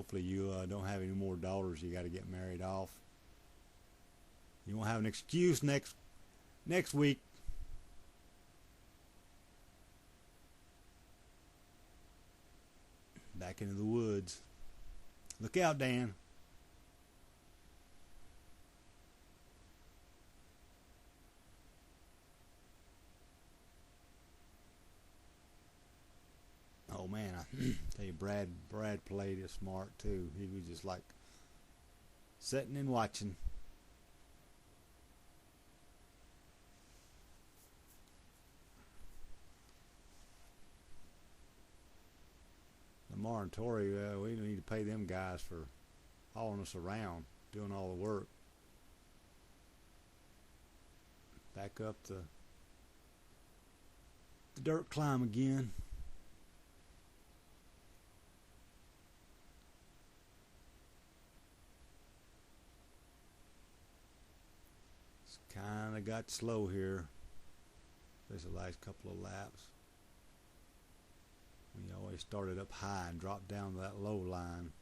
Hopefully you don't have any more daughters you got to get married off. You won't have an excuse next week. Back into the woods. Look out, Dan. Oh man, I tell you, Brad played it smart too. He was just like sitting and watching. Lamar and Tori, we need to pay them guys for hauling us around, doing all the work. Back up the dirt climb again. It's kind of got slow here. There's the last couple of laps. We always started up high and dropped down to that low line.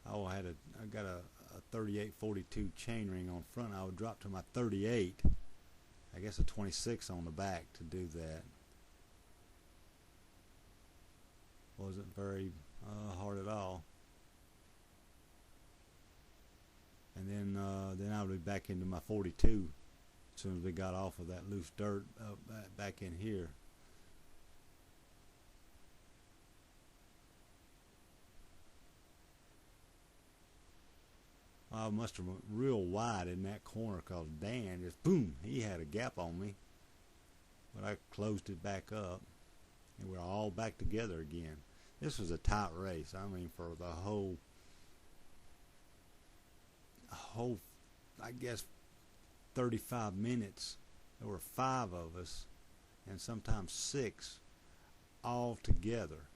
I got a 38-42 chainring on front. I would drop to my 38. I guess a 26 on the back to do that. Wasn't very hard at all. And then I would be back into my 42 as soon as we got off of that loose dirt back in here. I must have went real wide in that corner because Dan just boom, he had a gap on me, but I closed it back up and we're all back together again. This was a tight race. I mean, for the whole I guess 35 minutes there were 5 of us and sometimes 6 all together.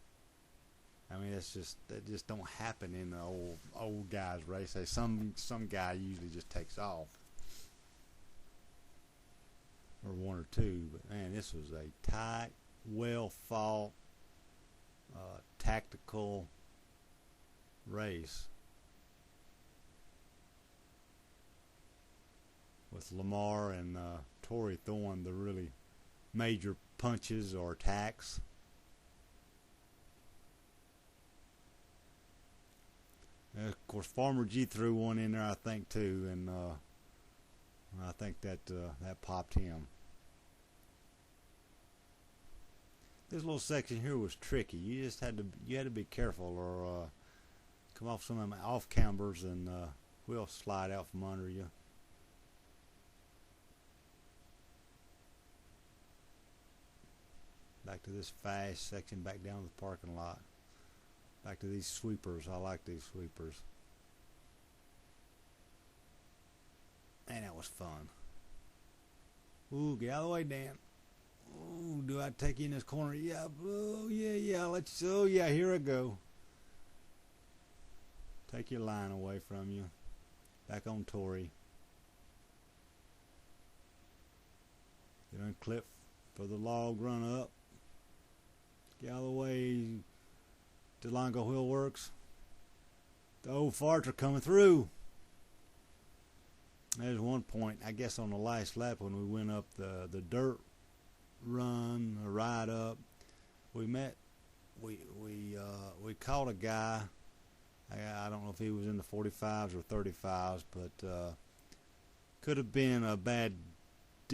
I mean, that just don't happen in the old guys race. Some guy usually just takes off, or 1 or 2. But man, this was a tight, well fought, tactical race with Lamar and Tori throwing the really major punches or attacks. Of course, Farmer G threw one in there, I think, too, and I think that popped him. This little section here was tricky. You just had to be careful, or come off some of them off cambers, and wheel slide out from under you. Back to this fast section, back down to the parking lot. Back to these sweepers. I like these sweepers. Man, that was fun. Ooh, get out of the way, Dan. Ooh, do I take you in this corner? Yeah. Oh, yeah. I'll let you. Oh, yeah, here I go. Take your line away from you. Back on Tori. Get on clip for the log run up. Get out of the way. DeLongo wheel works. The old farts are coming through. There's one point, I guess, on the last lap when we went up the dirt run, the ride up. We caught a guy. I don't know if he was in the 45s or 35s, but could have been a bad